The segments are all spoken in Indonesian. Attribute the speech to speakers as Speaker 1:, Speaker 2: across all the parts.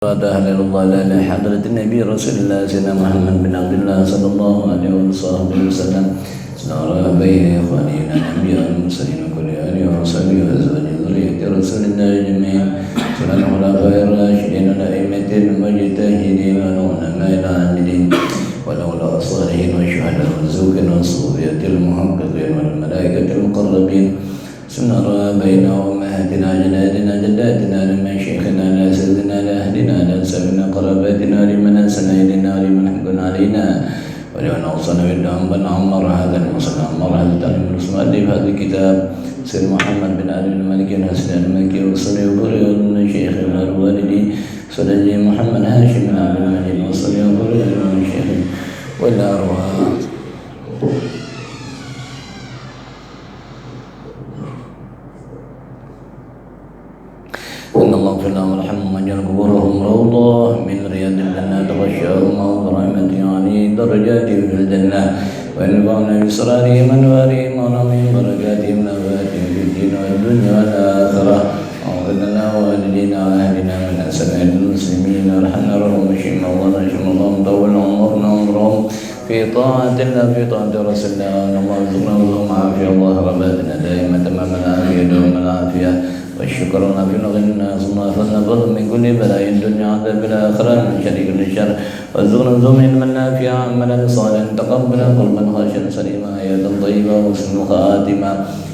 Speaker 1: الله على حضرة النبي رسول الله سيدنا محمد بن عبد الله صلى الله عليه وسلم سنرى بين إخواننا الأنبياء المرسلين وكل آله وصحبه وأزواجه ذرية رسول الله جميعا سنن الخلفاء الراشدين الأئمة المجتهدين والعلماء العاملين والأولياء الصالحين والشهداء والزوجين والصوفية المحققين والملائكة المقربين سنرى بين أمهاتنا جداتنا جداتنا لمشايخنا لا سيدنا لأهلنا لا سبنا قراباتنا لمن أحسن إلينا لمن حق علينا ولمن أوصنا بالدعم بن عمر هذا المصنع عمر هذا التعليم المؤلف هذا الكتاب سيد محمد بن علي المالكي الحسن المكي وصلي وقرئ الشيخ الوالدي صلى محمد هاشم بن عبد المجيد وصلي وقرئ الشيخ والأرواح إن الله اغفر لهم وارحمهم واجعل قبورهم روضة من رياض الجنة تغشاهم رحمة يعني درجاتهم في الجنة وينفعنا بإسرارهم أنوارهم ونعمهم بركاتهم نفاتهم في الدين والدنيا والآخرة واغفر لنا ووالدينا وأهلنا من أسماء المسلمين وارحمنا رحم شيم الله شيم الله طول عمرنا عمرهم في طاعة الله في طاعة رسول الله اللهم ارزقنا ولهم عافية الله رباتنا دائما تمام العافية دوم العافية والشكر لنا في الغنى صنع فلنفض من كل بلاء الدنيا عذاب الآخرة من شر كل شر وارزقنا الزم علما نافعا عملا صالحا تقبلا قلبا خاشعا سليما حياة طيبة وحسن خاتمة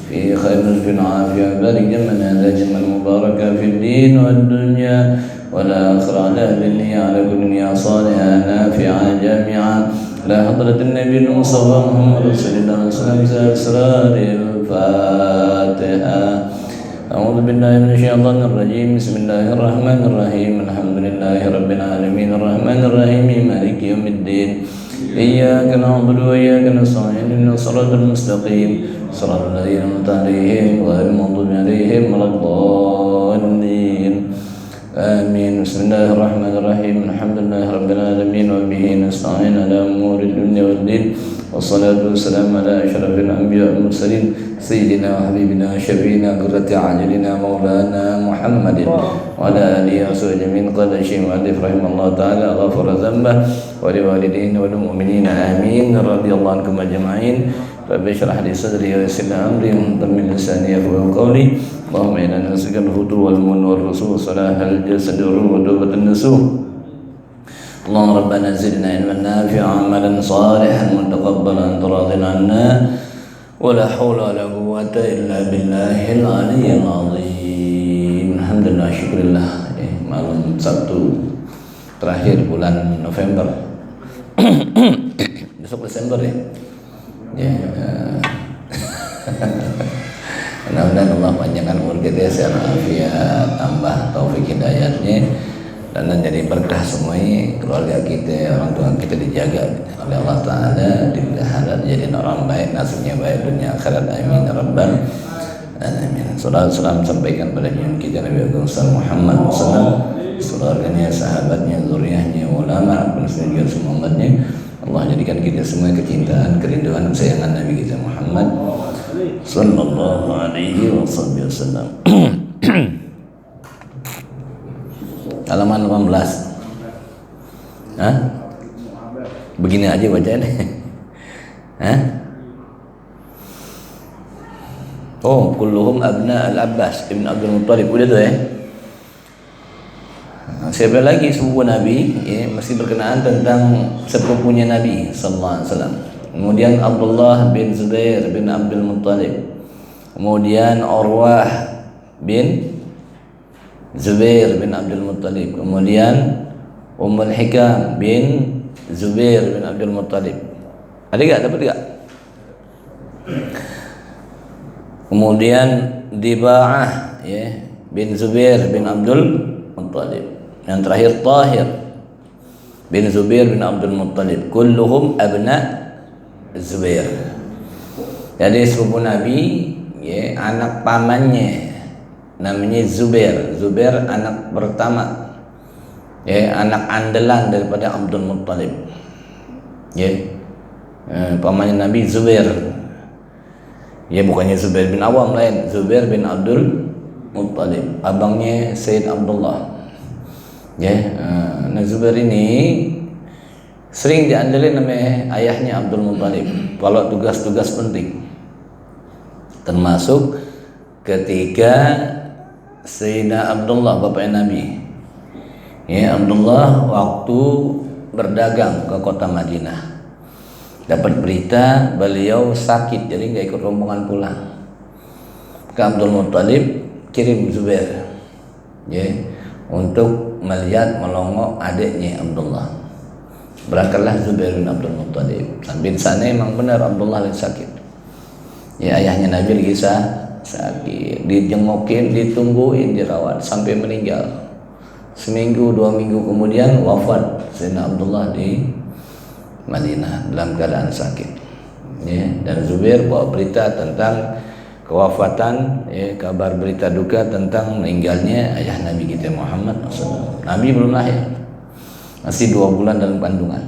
Speaker 1: في خير رزق عافية بارك جمعنا هذا جمع مباركة في الدين والدنيا والآخرة على أهل النية على كل نية صالحة نافعة جامعة لا حضرة النبي المصطفى محمد رسول الله صلى الله عليه وسلم أسرار الفاتحة أعوذ بالله من الشيطان الرجيم بسم الله الرحمن الرحيم الحمد لله رب العالمين الرحمن الرحيم مالك يوم الدين إياك نعبد وإياك نستعين اهدنا الصراط المستقيم صراط الذين أنعمت عليهم غير المغضوب عليهم ولا الضالين آمين بسم الله الرحمن الرحيم الحمد لله رب العالمين وبه نستعين على أمور الدنيا والدين والصلاة والسلام على أشرف الأنبياء والمرسلين سيدنا وحبيبنا وشفينا قرة أعيننا مولانا محمد وعلى آله وصحبه أجمعين. قال الشيخ المؤلف رحمه الله تعالى غفر ذنبه ولوالديه والمؤمنين آمين رضي الله عنكم أجمعين. رب اشرح لي صدري ويسر لي أمري واهدنا لساني يفقهوا قولي. اللهم إنا نسألك الهدوء والمن والرسول صلاح الجسد والروح وتوبة النسوح. اللهم ربنا زدنا علما نافعا عملا صالحا متقبلا راض عنا ولا حول ولا قوة إلا بالله العلي العظيم. Alhamdulillah, syukurillah. Malam Sabtu terakhir bulan November. Besok Desember ya. Mudah-mudahan Allah panjangkan umur kita sehat afiat, tambah taufik hidayatnya dan jadi berkah semuanya, keluarga kita, orang tua kita dijaga oleh Allah Ta'ala, dipelihara jadi orang baik, nasibnya baik dunia akhirat, amin ya rabbal alamin. Salam sampaikan pada junjungan kita Nabi Agung Muhammad SAW, keluarganya, sahabatnya, zuriyahnya, ulama, penasihat semua umatnya. Allah jadikan kita semua kecintaan, kerinduan, kesayangan Nabi kita Muhammad sallallahu alaihi wasallam. Halaman 18. Hah? Begini aja bacanya. Hah? Oh, kulluhum abna al-Abbas ibn Abdul Muttalib. Udah tuh ya. Siapa lagi sepupu Nabi? Ya, masih berkenaan tentang sepupunya Nabi sallallahu alaihi wasallam. Kemudian Abdullah bin Zubair bin Abdul Muttalib. Kemudian Urwah bin Zubair bin Abdul Muttalib. Kemudian Ummul Hikam bin Zubair bin Abdul Muttalib. Ada enggak? Dapat enggak? Kemudian Diba'ah ya bin Zubair bin Abdul Muttalib. Yang terakhir Tahir bin Zubair bin Abdul Muttalib. Kulluhum abna Zubair. Jadi sepupu Nabi ya, anak pamannya namanya Zubair. Zubair anak pertama ya, anak andalan daripada Abdul Muttalib ya, pamannya Nabi Zubair ya, bukannya Zubair bin Awam, lain Zubair bin Abdul Muttalib, abangnya Sayyid Abdullah Ya, nah Zubair ini sering diandelin nama ayahnya Abdul Muthalib kalau tugas-tugas penting, termasuk ketika Sayyidina Abdullah bapaknya Nabi, ya Abdullah waktu berdagang ke kota Madinah, dapat berita beliau sakit, jadi nggak ikut rombongan pulang. Ke Abdul Muthalib kirim Zubair, ya, untuk melihat melongok adiknya Abdullah. Berangkatlah Zubair bin Abdul Muthalib. Sampai di sana memang benar Abdullah lagi sakit. Ya, ayahnya Nabi lagi sakit, dijengokin, ditungguin, dirawat sampai meninggal. Seminggu 2 minggu kemudian wafat Sayyidina Abdullah di Madinah dalam keadaan sakit. Ya, dan Zubair bawa berita tentang kewafatan, ya, kabar berita duka tentang meninggalnya ayah Nabi kita Muhammad SAW. Nabi belum lahir, masih 2 bulan dalam kandungan.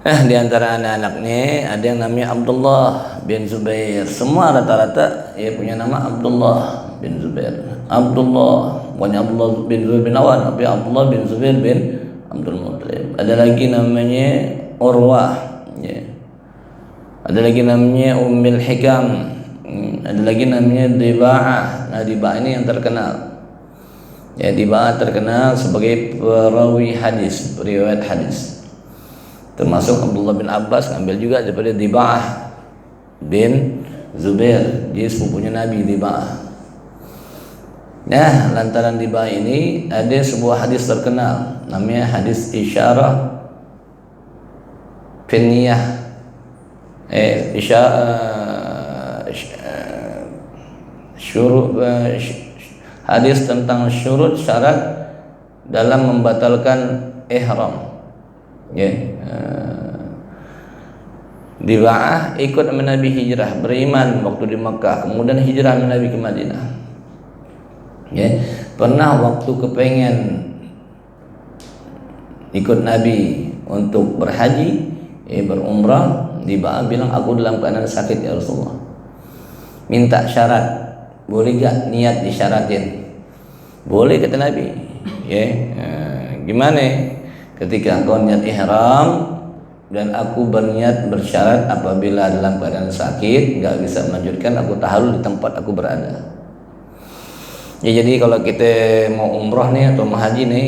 Speaker 1: Di antara anak-anaknya ada yang namanya Abdullah bin Zubair. Semua rata-rata ya punya nama Abdullah bin Zubair. Abdullah, bukan Abdullah bin Zubair bin Awan, tapi Abdullah bin Zubair bin Abdul Muthalib. Ada lagi namanya Urwah, ya. Ada lagi namanya Ummul Hikam, ada lagi namanya Diba'ah. Nah, Diba'ah ini yang terkenal. Ya, Diba'ah terkenal sebagai perawi hadis, riwayat hadis. Termasuk Abdullah bin Abbas ngambil juga daripada Diba'ah bin Zubair, dia sepupunya Nabi Diba'ah. Nah, lantaran Diba'ah ini ada sebuah hadis terkenal namanya hadis isyarah finniyah, hadis tentang syurut syarat dalam membatalkan ihram. Ya, Diba'ah ikut Nabi hijrah, beriman waktu di Mekah, kemudian hijrah Nabi ke Madinah. Ya, pernah waktu kepengen ikut Nabi untuk berhaji, berumrah, Diba'ah bilang aku dalam keadaan sakit ya Rasulullah. Minta syarat, boleh gak niat disyaratin? Boleh kata Nabi. Ya, gimana? Ketika engkau niat ihram dan aku berniat bersyarat apabila dalam keadaan sakit nggak bisa melanjutkan, aku tahallul di tempat aku berada. Ya, jadi kalau kita mau umroh nih atau mau haji nih,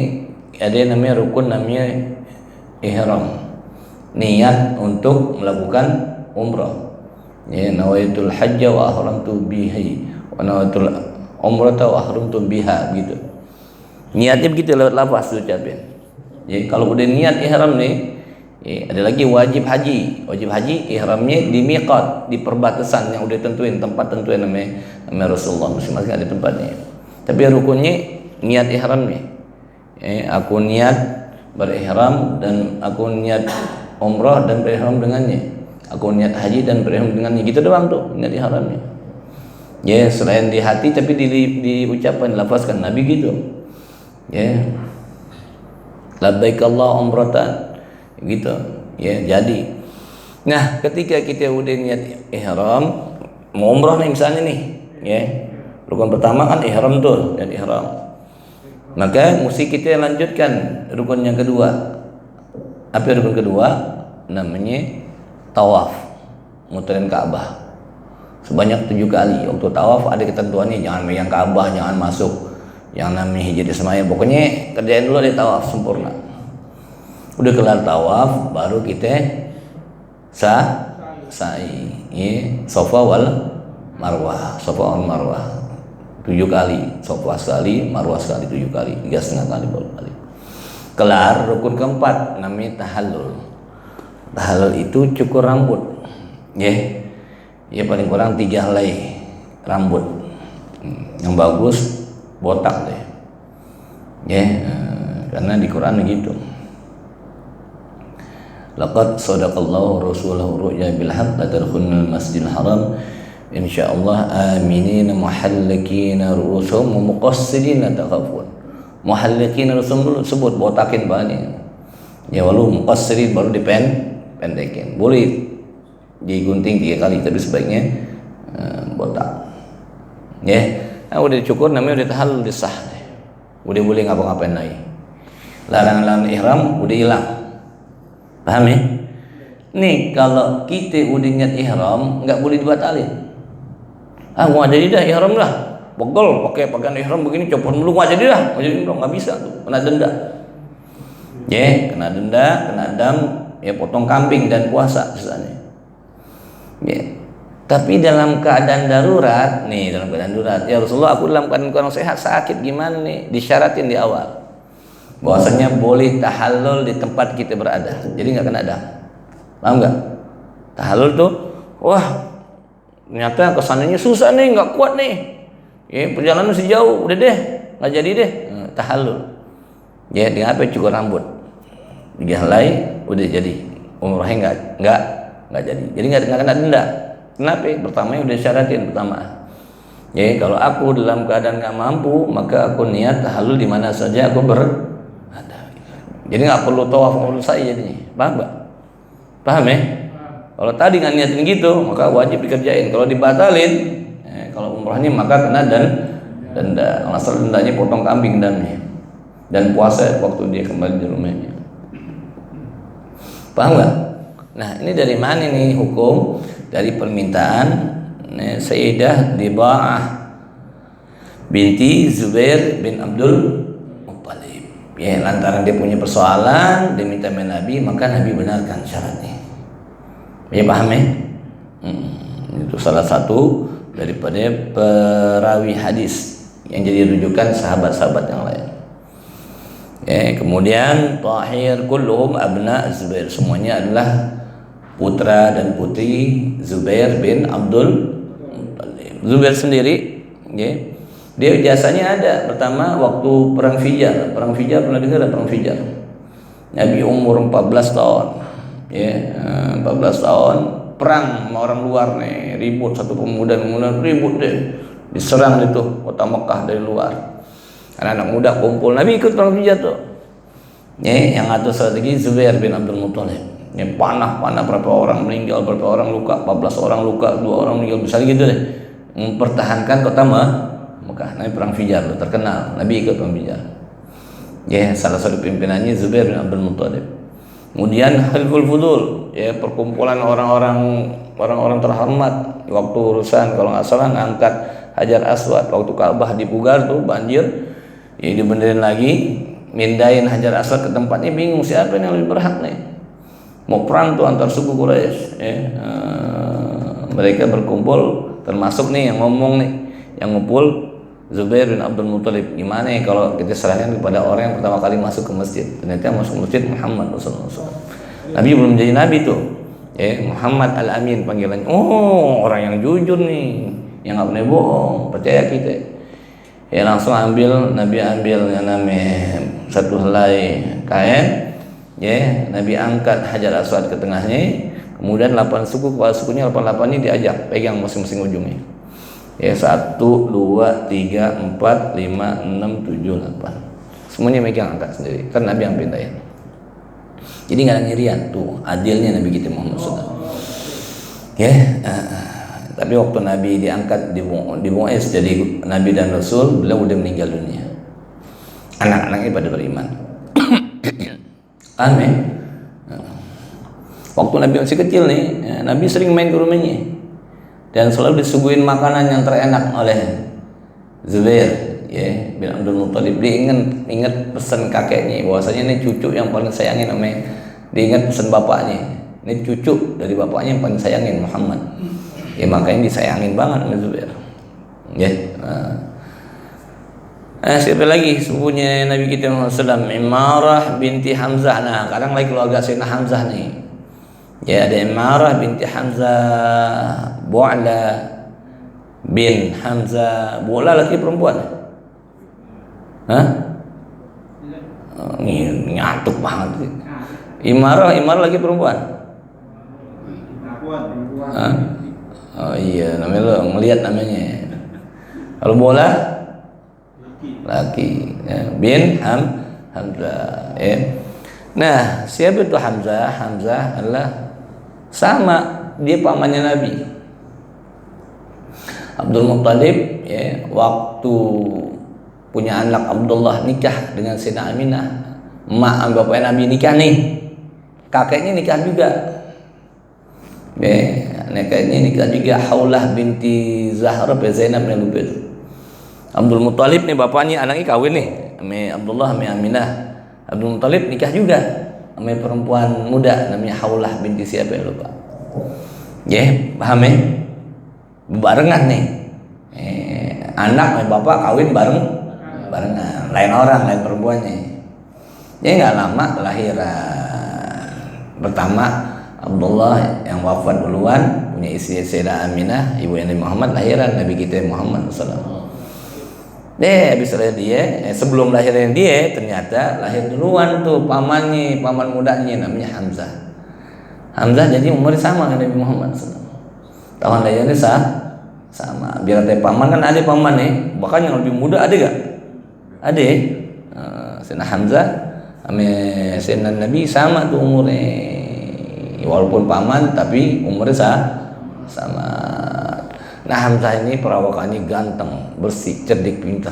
Speaker 1: ada yang namanya rukun namanya ihram, niat untuk melakukan umroh. Ya, nawaitul hajja wa ahramtu bihi wa nawaitul umrata wa ahramtu biha, gitu. Niatnya begitu lewat lafaz ucapin. Ya, kalau udah niat ihram nih, ya, ada lagi wajib haji. Wajib haji ihramnya di miqat, di perbatasan yang udah tentuin, tempat tentuin namanya Rasulullah, masing-masing ada tempatnya. Tapi rukunnya niat ihramnya. Ya, aku niat berihram dan aku niat umrah dan berihram dengannya. Aku niat haji dan berihram dengannya. Gitu doang tuh niat ihramnya. Ya, selain di hati tapi diucapkan, dilafazkan Nabi gitu. Ya. Labbaik Allah umratan, gitu. Ya, jadi. Nah, ketika kita udah niat ihram, mau umrah nih misalnya nih, ya. Rukun pertama kan ihram tuh, niat ihram. Maka mesti kita lanjutkan rukun yang kedua. Apa rukun kedua? Namanya tawaf, muterin Ka'bah. Sebanyak 7 kali. Waktu tawaf ada ketentuannya, jangan megang Ka'bah, jangan masuk yang namanya hijrah semaya. Pokoknya kerjain dulu di tawaf sempurna. Udah kelar tawaf baru kita sa'i, ya, Safa wal Marwah. Safa wal Marwah 7 kali, Safa sekali, Marwah sekali 7 kali, 3,5 kali baru kali. Kelar rukun keempat namanya tahallul. Tahallul itu cukur rambut, ya. Ya, paling kurang 3 helai rambut. Yang bagus botak deh, ya, karena di Quran begitu. Laqad sadaqallahu rasulahu ru'ya bil haqq la tadkhulul masjidil haram insyaallah aminin muhallikina ru'usum muqassirin takhafun. Muhallikin Rasul sebut botakin banyak. Ya, walau muqassirin baru dipendekin. Boleh digunting 3 kali tapi sebaiknya botak. Nah, udah dicukur namanya udah tahallul disah. Udah boleh ngapa-ngapain lagi. Larangan ihram udah hilang. Paham ya? Nih kalau kita udah niat ihram nggak boleh dibatalin. Mau jadi dah ihram lah. Pegel pakai pakaian ihram begini copot dulu nggak jadi dah. Nggak bisa tuh, kena denda. Kena denda, kena dam, potong kambing dan puasa misalnya. Tapi dalam keadaan darurat, ya Rasulullah, aku dalam keadaan kurang sehat, sakit gimana nih? Disyaratin di awal bahwasanya boleh tahallul di tempat kita berada, jadi nggak kena dam. Paham nggak? Tahallul tuh, wah ternyata kesananya susah nih, nggak kuat nih, perjalanan masih jauh, udah deh, nggak jadi deh, tahallul. Dengan apa? Cukur rambut, dihalai, udah jadi, umrohnya nggak jadi nggak kena denda. Kenapa? Pertama udah syaratin pertama. Kalau aku dalam keadaan nggak mampu, maka aku niat tahallul di mana saja aku berada. Jadi nggak perlu tawaf urus saya jadinya. Paham nggak? Paham ya? Kalau tadi nggak niatin gitu, maka wajib dikerjain. Kalau dibatalin, kalau umrahnya maka kena denda. Masalah dendanya potong kambing dan puasa waktu dia kembali di rumahnya. Paham nggak? Nah, ini dari mana nih hukum? Dari permintaan Sayyidah Diba'ah binti Zubair bin Abdul Muttalib. Lantaran dia punya persoalan, dia minta sama Nabi, maka Nabi benarkan syaratnya. Paham ya? Itu salah satu daripada perawi hadis yang jadi rujukan sahabat-sahabat yang lain. Kemudian tahir kulluhum abna Zubair, semuanya adalah putra dan putri Zubair bin Abdul Muttalib. Zubair sendiri, dia jasanya ada. Pertama waktu perang Fijar. Perang Fijar pernah dengar perang Fijar? Nabi umur 14 tahun. 14 tahun perang sama orang luar nih, ribut, satu pemuda ribut deh. Diserang itu kota Mekah dari luar. Anak-anak muda kumpul, Nabi ikut perang Fijar tuh. Yang atur strategi Zubair bin Abdul Muttalib. Panah berapa orang meninggal, berapa orang luka, 14 orang luka, 2 orang meninggal, misalnya gitu deh. Mempertahankan kota Mekah. Nabi perang Fijar tuh terkenal. Nabi ikut perang Fijar. Salah satu pimpinannya Zubair bin Abdul Muttalib. Kemudian Hilful Fudul, perkumpulan orang terhormat waktu urusan kalau nggak salah ngangkat Hajar Aswad waktu Ka'bah dipugar tuh banjir, dibenerin lagi, mindahin Hajar Aswad ke tempatnya, bingung siapa yang lebih berhak nih. Mau perang tuh antar suku Quraisy, mereka berkumpul, termasuk nih yang ngomong nih, yang ngumpul Zubair bin Abdul Muttalib. Gimana ya kalau kita serahkan kepada orang yang pertama kali masuk ke masjid? Ternyata masuk masjid Muhammad Rasulullah SAW. Nabi belum jadi nabi tuh, Muhammad Al-Amin panggilannya. Oh, orang yang jujur nih, yang nggak boleh bohong, percaya kita. Langsung Nabi ambil yang namanya satu helai kain. Nabi angkat Hajar Aswad ke tengahnya, kemudian 8 suku, kepala sukunya 88 ini diajak pegang masing-masing ujungnya. 1, 2, 3, 4, 5, 6, 7, 8. Semuanya megang angkat sendiri. Kan Nabi yang pindahin. Jadi nggak ada ngirian tuh, adilnya Nabi kita Muhammad SAW. Tapi waktu Nabi diangkat di Mu'izz jadi Nabi dan Rasul, beliau udah meninggal dunia. Anak-anaknya pada beriman. Aneh. Waktu Nabi masih kecil nih, Nabi sering main ke rumahnya dan selalu disuguhin makanan yang terenak oleh Zubair bin Abdul Muttalib. Dia ingat pesan kakeknya, bahwasanya ini cucu yang paling sayangin namanya. Dia ingat pesan bapaknya, ini cucu dari bapaknya yang paling sayangin Muhammad. Makanya disayangin banget sama Zubair. Siapa lagi sepupunya Nabi kita Muhammad SAW? Imarah binti Hamzah. Nah, kadang lagi keluarga Sayyidina Hamzah nih. Ada Imarah binti Hamzah, Bu'la bin Hamzah. Bu'la laki perempuan? Nyatuk banget. Imarah laki perempuan? Oh iya, namanya lo ngelihat namanya. Kalau Bu'la laki, bin Hamzah. Nah, siapa itu Hamzah? Hamzah adalah sama, dia pamannya Nabi. Abdul Muttalib ya, waktu punya anak Abdullah nikah dengan Sayyidah Aminah, emak bapaknya Nabi nikah nih, kakeknya nikah juga. Kakeknya nikah juga, Haulah binti Zahra bin Zainab bin Lubayl. Abdul Muttalib nih bapaknya, anaknya kawin nih sama Abdullah sama Aminah. Abdul Muttalib nikah juga sama perempuan muda namanya Haulah binti siapa yang lupa. Paham ya? Barengan nih. Anak sama bapak kawin barengan, lain orang, lain perempuannya. Nggak lama lahiran. Pertama Abdullah yang wafat duluan, punya istri Sayyidah Aminah, ibu Nabi Muhammad, lahiran Nabi kita Muhammad SAW. Habis lahir dia, sebelum lahirnya dia ternyata lahir duluan tuh paman mudanya namanya Hamzah. Hamzah jadi umur sama dengan Nabi Muhammad SAW. Tahun lahirnya sama. Biar ada paman kan, ada paman nih, bahkan yang lebih muda ada gak? Ada. Sayyidina Hamzah sama Sayyidina Nabi sama tuh umurnya, walaupun paman tapi umurnya sama. Nah, Hamzah ini perawakannya ganteng, bersih, cerdik, pintar,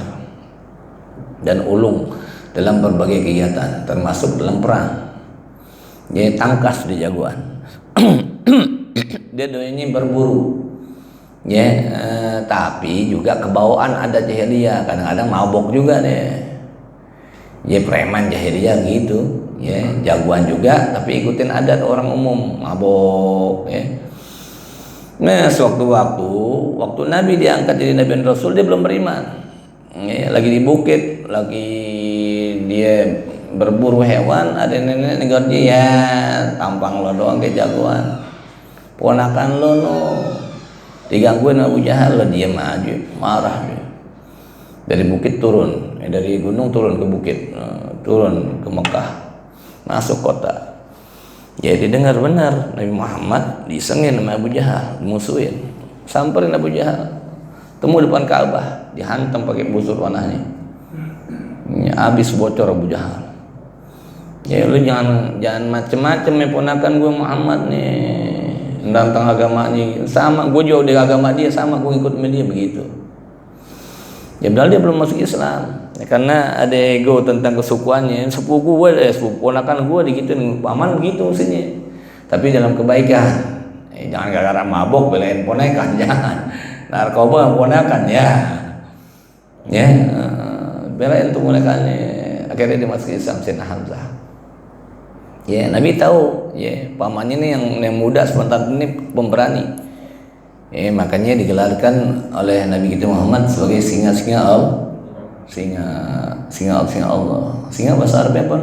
Speaker 1: dan ulung dalam berbagai kegiatan, termasuk dalam perang. Dia tangkas di jagoan. Dia doanya berburu. Tapi juga kebawaan adat jahiliyah, kadang-kadang mabok juga deh. Preman jahiliyah gitu, jagoan juga tapi ikutin adat orang umum, mabok Nah, waktu Nabi diangkat jadi Nabi dan Rasul, dia belum beriman. Lagi di bukit, lagi dia berburu hewan, ada nenek negor dia, tampang lo doang kayak jagoan. Ponakan lo digangguin Abu Jahal, lo diam aja, marah dia. Dari bukit turun, dari gunung turun ke bukit, turun ke Mekah, masuk kota. Jadi dengar benar Nabi Muhammad disengin sama Abu Jahal, dimusuhin, samperin Abu Jahal, temu depan Ka'bah, dihantam pakai busur panahnya, habis bocor Abu Jahal. Lu jangan macem-macem ya ponakan gue Muhammad nih, tentang agamanya sama, gue jauh dari agama dia, sama gue ikut sama dia begitu. Padahal dia belum masuk Islam, karena ada ego tentang kesukuannya. Sepupu gue, ponakan gue digituin, paman begitu mestinya. Tapi dalam kebaikan, jangan gara-gara mabok belain ponakan, jangan. Narkoba ponakan belain tuh ponakannya. Akhirnya dia masuk Islam, Sayyidina Hamzah. Nabi tahu, pamannya ini yang muda sebentar ini pemberani. Makanya digelarkan oleh Nabi kita Muhammad sebagai singa-singa Allah. Singa Allah. Singa bahasa Arab apa?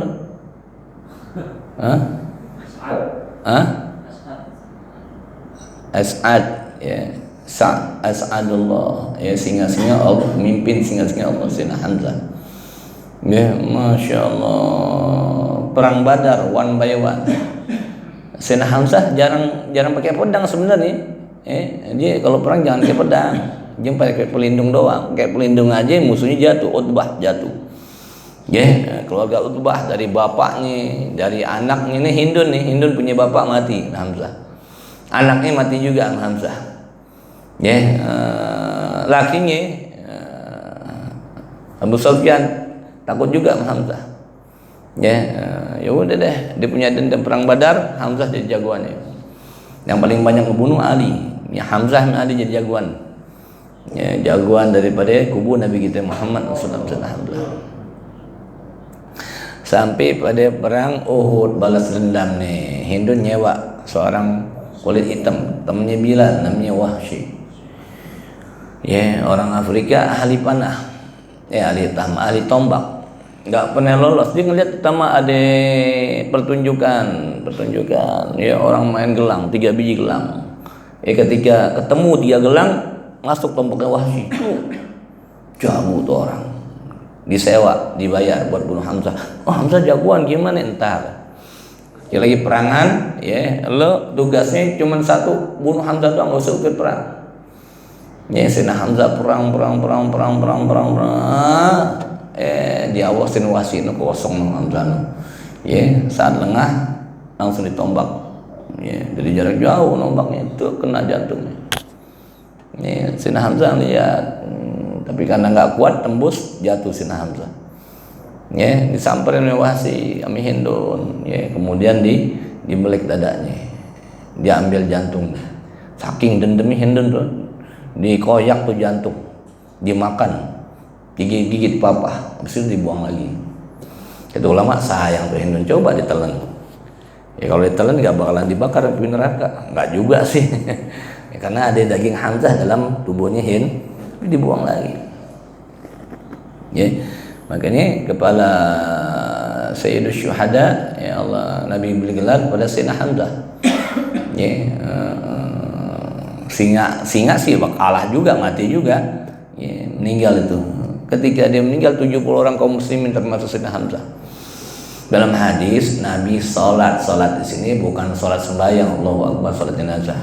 Speaker 1: As'ad, As'adullah, singa-singa Allah, pemimpin singa-singa Allah, Sayyidina Hamzah. Masya Allah, perang Badar one by one. Sayyidina Hamzah jarang pakai pedang sebenarnya. Dia kalau perang jangan pakai pedang, dia pakai pelindung doang. Kayak pelindung aja musuhnya jatuh, Utbah jatuh. Keluarga Utbah dari bapaknya, dari anaknya ini Hindun punya bapak mati, Hamzah. Anaknya mati juga, Hamzah. Lakinya Abu Sufyan takut juga sama Hamzah. Ya udah deh, dia punya dendam perang Badar, Hamzah jadi jagoannya. Yang paling banyak ngebunuh Ali. Hamzah dan Ali jadi jagoan. Jagoan daripada kubu Nabi kita Muhammad SAW. Sampai pada perang Uhud balas dendam nih. Hindun nyewa seorang kulit hitam, temannya Bilal, namanya Wahsy. Orang Afrika ahli panah. Ahli tombak. Nggak pernah lolos. Dia ngeliat pertama ada pertunjukan, orang main gelang, 3 biji gelang. Ketika ketemu 3 gelang, masuk tombaknya Wahsy. Jago tuh orang. Disewa, dibayar buat bunuh Hamzah. Hamzah jagoan gimana entar? Lagi perangan, lo tugasnya cuma satu, bunuh Hamzah doang, nggak usah ikut perang. Sayyidina Hamzah perang. Diawasin Wahsy kosong Hamzah. Saat lengah langsung ditombak. Dari jarak jauh nombaknya itu kena jantungnya. Sayyidina Hamzah lihat, tapi karena nggak kuat tembus, jatuh Sayyidina Hamzah. Disamperin oleh Wahsy Ami Hindun, kemudian dibelek dadanya, dia ambil jantungnya. Saking dendamnya Hindun tuh, dikoyak tuh jantung, dimakan, gigit papa, habis itu dibuang lagi. Kata ulama sayang tuh Hindun, coba ditelan. Kalau ditelan nggak bakalan dibakar di neraka, nggak juga sih. Karena ada daging Hamzah dalam tubuhnya Hind, tapi dibuang lagi. Makanya kepala Sayyidus Syuhada, ya Allah, Nabi beri gelar pada Sayyidina Hamzah. Singa sih kalah juga, mati juga, meninggal itu. Ketika dia meninggal 70 orang kaum muslimin termasuk Sayyidina Hamzah. Dalam hadis Nabi salat di sini bukan salat sembahyang, Allahu Akbar, salat jenazah.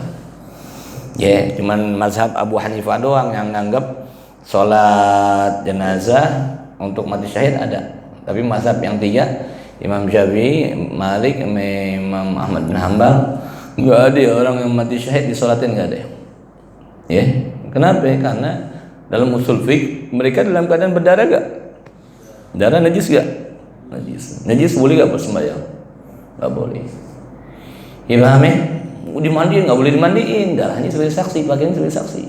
Speaker 1: Cuman mazhab Abu Hanifah doang yang nganggap salat jenazah untuk mati syahid ada. Tapi mazhab yang tiga, Imam Syafi'i, Malik, Imam Ahmad bin Hanbal, nggak ada orang yang mati syahid disolatin, nggak ada. Kenapa? Karena dalam usul fiqh mereka dalam keadaan berdarah gak? Darah najis gak? Najis boleh gak bersembahyang? Gak boleh. Paham ya? Dimandiin nggak boleh dimandiin, darahnya sebagai saksi, pakaian sebagai saksi.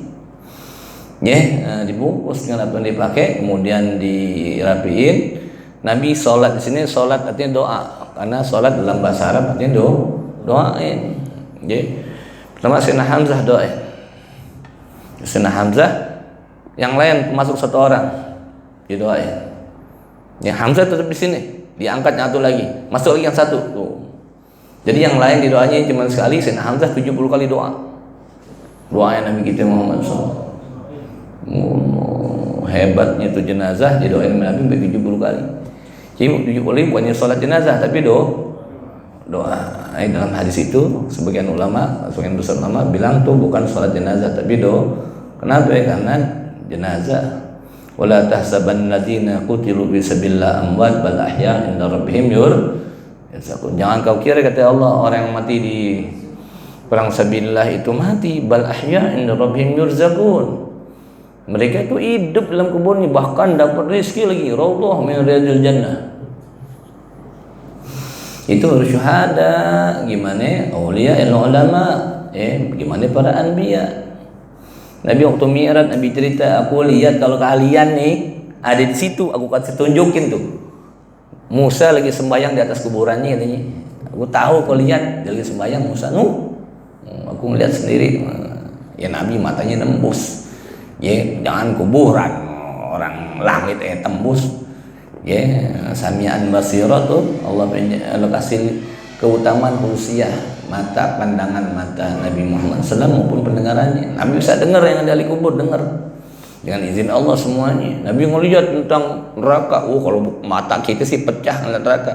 Speaker 1: Dibungkus dengan apa yang dipakai, kemudian dirapiin. Nabi sholat di sini, sholat artinya doa, karena sholat dalam bahasa Arab artinya doain. Pertama Sayyidina Hamzah doain. Sayyidina Hamzah, yang lain masuk satu orang didoain. Hamzah tetap di sini, diangkat satu lagi, masuk lagi yang satu. Jadi yang lain didoanya cuma sekali. Sayyidina Hamzah 70 kali doa. Doanya Nabi kita Muhammad SAW. Hebatnya itu jenazah didoain Nabi sampai 70 kali. Jadi 70 bukannya sholat jenazah, tapi doa. Dalam hadis itu sebagian besar ulama bilang tuh bukan sholat jenazah, tapi doa. Kenapa? Karena jenazah. Wala tahsabanna alladziina qutilu fi sabilillah amwat bal ahya' inda rabbihim yurzaqun. Jangan kau kira, kata Allah, orang yang mati di perang sabilillah itu mati, bal ahya' inda rabbihim yurzaqun. Mereka itu hidup dalam kuburnya, bahkan dapat rezeki lagi, raudhah min riyadil jannah. Itu syuhada, gimana auliya ulama, gimana para anbiya. Nabi waktu Mi'raj, Nabi cerita, aku lihat kalau kalian nih ada di situ, aku kasih tunjukin tuh. Musa lagi sembahyang di atas kuburannya katanya. Aku tahu kau lihat dia lagi sembahyang Musa. Aku ngeliat sendiri. Nabi matanya nembus. Jangan kuburan, orang langit tembus. Sami'an basira tuh Allah kasih keutamaan khususiyah mata, pandangan mata Nabi Muhammad SAW maupun pendengarannya. Nabi bisa dengar yang ada di kubur, dengar dengan izin Allah semuanya. Nabi ngelihat tentang neraka. Kalau mata kita sih pecah ngeliat neraka.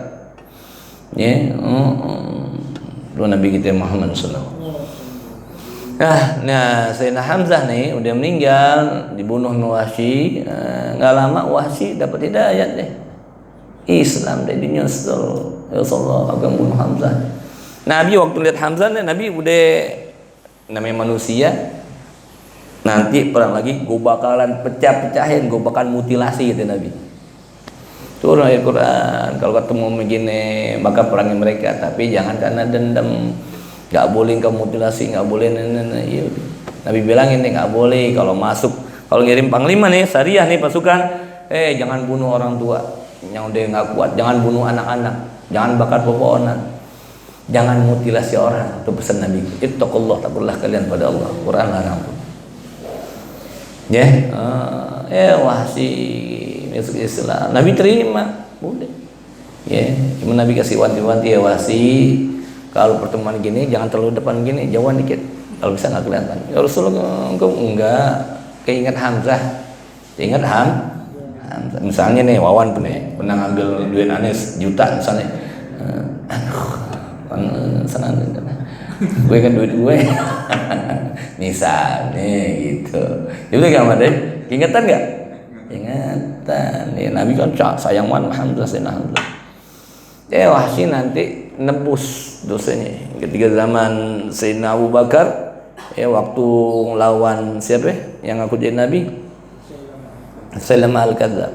Speaker 1: Itu Nabi kita Muhammad SAW. Nah, Sayyidina Hamzah nih udah meninggal, dibunuh Wahsy. Nggak lama Wahsy dapat hidayat deh, Islam deh, dinyusul. Ya Allah akan bunuh Hamzah. Nabi waktu lihat Hamzah, Nabi udah, namanya manusia, nanti perang lagi, gue bakalan pecah-pecahin, gue bakalan mutilasi, gitu Nabi. Turun ayat Quran, kalau ketemu begini maka perangi mereka, tapi jangan karena dendam. Gak boleh kau mutilasi, gak boleh. Nabi bilang ini gak boleh kalau masuk, kalau ngirim panglima nih, syariah nih pasukan, jangan bunuh orang tua yang udah gak kuat, jangan bunuh anak-anak, jangan bakar pepohonan, jangan mutilasi orang. Itu pesan Nabi. Ittaqullah, takutlah kalian pada Allah. Quran larang tuh. Wahsy masuk Islam, Nabi terima, boleh. Cuma Nabi kasih wanti-wanti, Wahsy, kalau pertemuan gini jangan terlalu depan gini, jauhan dikit. Kalau bisa nggak kelihatan. Ya Rasulullah, engkau enggak keinget Hamzah. Ingat Hamzah. Misalnya nih Wawan pernah ngambil duit Anis juta misalnya. Gue kan duit gue. Misalnya gitu. Itu gak deh? Ingetan nggak? Ingatan. Nabi kan sayang banget Hamzah, Sayyidina Hamzah. Wahsy nanti nebus dosanya. Ketika zaman Sayyidina Abu Bakar, Ya, waktu lawan siapa yang ngaku jadi nabi? Salamah al-Kadzab.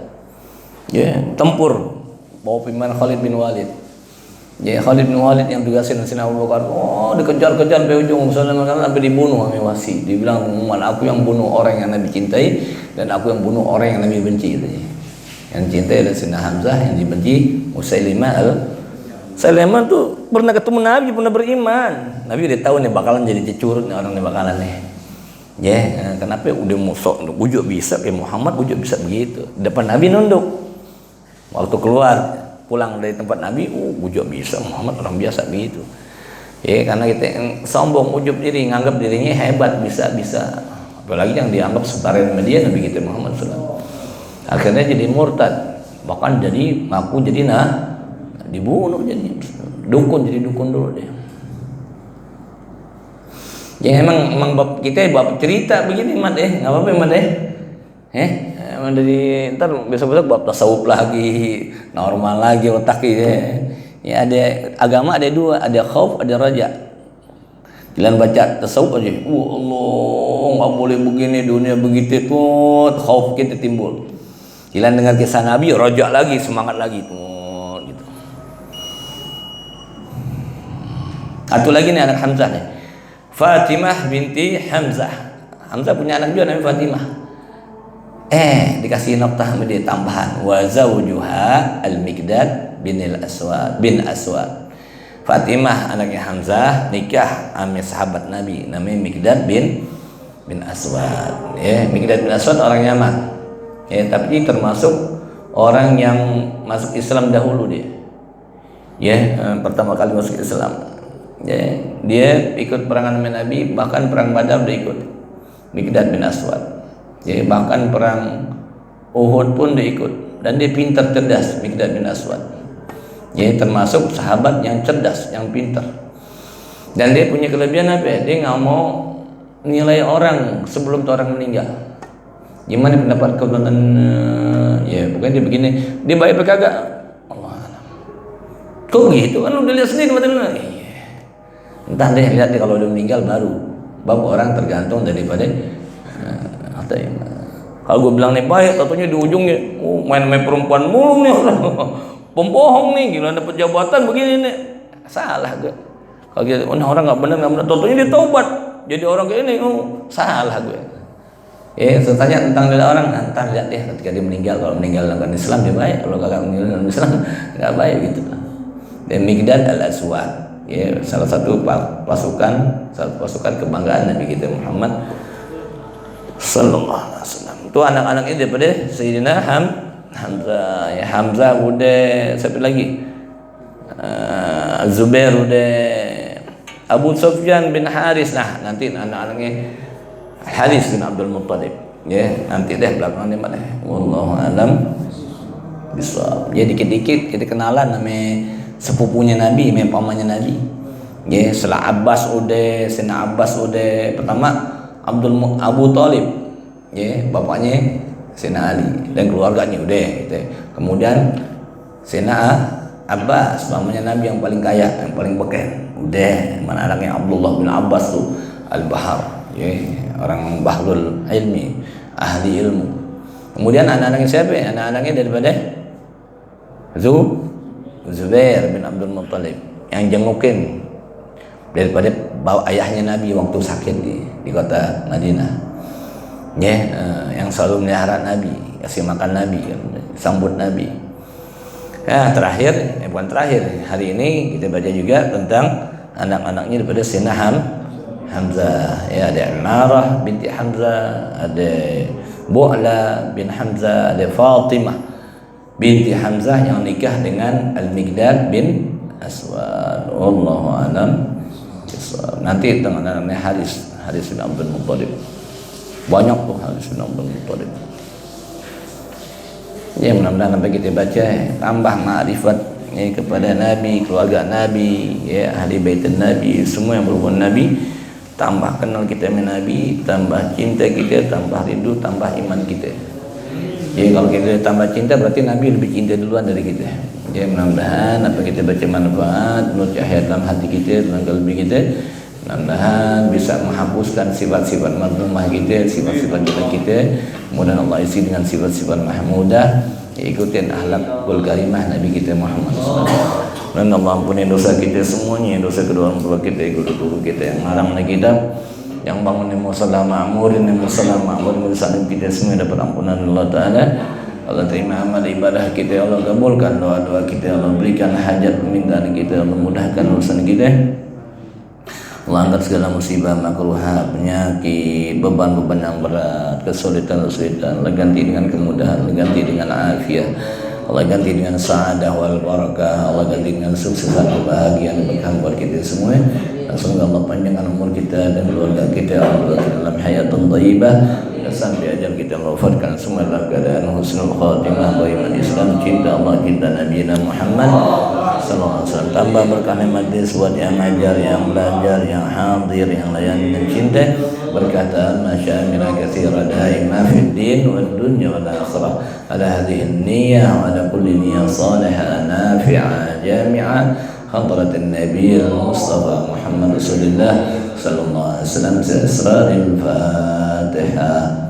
Speaker 1: Ya, tempur bawa pimpinan Khalid bin Walid. Ya, Khalid bin Walid yang tugasin Sayyidina Abu Bakar. Oh, dikejar-kejar sampai ujung Salamah sampai dibunuh sama Wasi. Dibilang, aku yang bunuh orang yang Nabi cintai dan aku yang bunuh orang yang Nabi benci. Yang cintai adalah Sayyidina Hamzah, yang dibenci Musailimah Salamah tuh pernah ketemu Nabi, pernah beriman. Nabi udah tahu nih bakalan jadi cecurut nih orang nih bakalan nih. Ya, kenapa udah musuh bujuk bisa kayak Muhammad bujuk bisa begitu. Depan Nabi nunduk. Waktu keluar pulang dari tempat Nabi, bujuk bisa Muhammad orang biasa begitu. Ya, karena kita sombong, ujub diri, nganggap dirinya hebat, bisa. Apalagi yang dianggap setara sama dia Nabi kita Muhammad SAW. Akhirnya jadi murtad, bahkan jadi ngaku jadi dibunuh jadi dukun dulu dia. Ya emang kita bab cerita begini Mat nggak apa-apa Mat emang dari ntar besok-besok bab tasawuf lagi, normal lagi otak ya ada agama ada dua, ada khauf ada raja. Jalan baca tasawuf aja, Allah nggak boleh begini, dunia begitu tuh, khauf kita timbul. Jalan dengar kisah Nabi, raja lagi, semangat lagi tuh. Satu lagi nih anak Hamzah nih, Fatimah binti Hamzah. Hamzah punya anak juga namanya Fatimah. Dikasih noktah sama dia tambahan, wa zawjuha al-Miqdad bin Aswad. Fatimah anaknya Hamzah nikah sama sahabat Nabi namanya Miqdad bin Aswad. Miqdad bin Aswad orang Yaman. Tapi termasuk orang yang masuk Islam dahulu dia. Pertama kali masuk Islam. Dia ikut perangan Nabi, bahkan perang Badar dia ikut. Miqdad bin Aswad. Bahkan perang Uhud pun dia ikut. Dan dia pintar cerdas Miqdad bin Aswad. Termasuk sahabat yang cerdas, yang pintar. Dan dia punya kelebihan apa? Dia nggak mau nilai orang sebelum orang meninggal. Gimana pendapat kau tentang bukan dia begini, dia baik apa kagak? Allah. Kok gitu? Kan udah lihat sendiri mata. Entah deh, lihat deh kalau udah meninggal baru. Bab orang tergantung daripada kalau gue bilang nih baik, tentunya di ujungnya main-main perempuan mulu nih orang. Pembohong nih, gila dapat jabatan begini nih. Salah gue. Kalau gitu, orang nggak benar, tentunya dia taubat. Jadi orang kayak ini, salah gue. Tanya tentang nilai orang, ntar lihat deh ketika dia meninggal. Kalau meninggal dalam Islam dia baik, kalau kagak meninggal dalam Islam nggak baik gitu. Dan Miqdad al-Aswad, salah satu pasukan kebanggaan Nabi kita Muhammad Sallallahu Alaihi Wasallam. Itu anak-anaknya daripada Sayyidina Hamzah. Hamzah udah, siapa lagi? Zubair udah, Abu Sufyan bin Haris. Nah nanti anak-anaknya Haris bin Abdul Muttalib. Nanti deh belakangnya mana? Wallahu alam bisawab. Dikit-dikit kita kenalan namanya sepupunya Nabi, pamannya Nabi. Setelah Abbas udah, Sayyidina Abbas udah. Pertama Abu Thalib, bapaknya Sayyidina Ali dan keluarganya udah gitu. Kemudian Sayyidina Abbas, pamannya Nabi yang paling kaya, yang paling beken, udah. Mana anaknya Abdullah bin Abbas tuh Al-Bahar, orang bahrul ilmi, ahli ilmu. Kemudian anak-anaknya siapa? Anak-anaknya daripada Zubair bin Abdul Muttalib yang jengukin daripada bawa ayahnya Nabi waktu sakit di kota Madinah. Yang selalu melihara Nabi, kasih makan Nabi, sambut Nabi. Terakhir, bukan terakhir, hari ini kita baca juga tentang anak-anaknya daripada Sayyidina Hamzah. Ada Imarah binti Hamzah, ada Bu'la bin Hamzah, ada Fatimah binti Hamzah yang nikah dengan Al-Miqdad bin Aswad. Wallahu a'lam. Nanti dengan Haris bin Abdul Muttalib. Banyak tuh Haris bin Abdul Muttalib. Mudah-mudahan sampai kita baca tambah ma'rifat kepada Nabi, keluarga Nabi, ahli bait Nabi, semua yang berhubungan Nabi, tambah kenal kita dengan Nabi, tambah cinta kita, tambah rindu, tambah iman kita. Kalau kita tambah cinta berarti Nabi lebih cinta duluan dari kita. Mudah-mudahan apa kita baca manfaat, menurut cahaya dalam hati kita, dalam kalbi kita, Mudah-mudahan bisa menghapuskan sifat-sifat mazmumah kita, sifat-sifat jelek kita. Mudah-mudahan Allah isi dengan sifat-sifat mahmudah, ikutin akhlakul karimah Nabi kita Muhammad SAW. Dan Allah ampuni dosa kita semuanya, dosa kedua orang tua kita, guru-guru kita yang larang kita, yang bangun di musalla ma'murin, di musalla ma'murin, saling kita semua dapat ampunan Allah Ta'ala. Allah terima amal ibadah kita, Allah kabulkan doa-doa kita, Allah berikan hajat permintaan kita, Allah mudahkan urusan kita. Allah angkat segala musibah, makruhat, penyakit, beban-beban yang berat, kesulitan-kesulitan, Allah ganti dengan kemudahan, Allah ganti dengan afiat, Allah ganti dengan sa'adah wal barakah, Allah ganti dengan suksesan kebahagiaan berkah buat kita semua. Dan semoga Allah panjangkan umur kita dan keluarga kita, Allah dalam hayatun thayyibah, sampai ajal kita wafatkan semua dalam keadaan husnul khatimah, iman Islam, cinta Allah, cinta Nabi Muhammad sallallahu alaihi wasallam. Tambah berkah majlis buat yang ngajar, yang belajar, yang hadir, yang layan dengan cinta. Berkata masyamira katsira daima fid din wad dunya wal akhirah. Ala hadhihi niyyah wa ala kulli niyyah salihah nafi'ah jami'ah hadrat an-nabi al-mustafa Muhammad Rasulullah sallallahu alaihi wasallam. Asrarul Fatihah.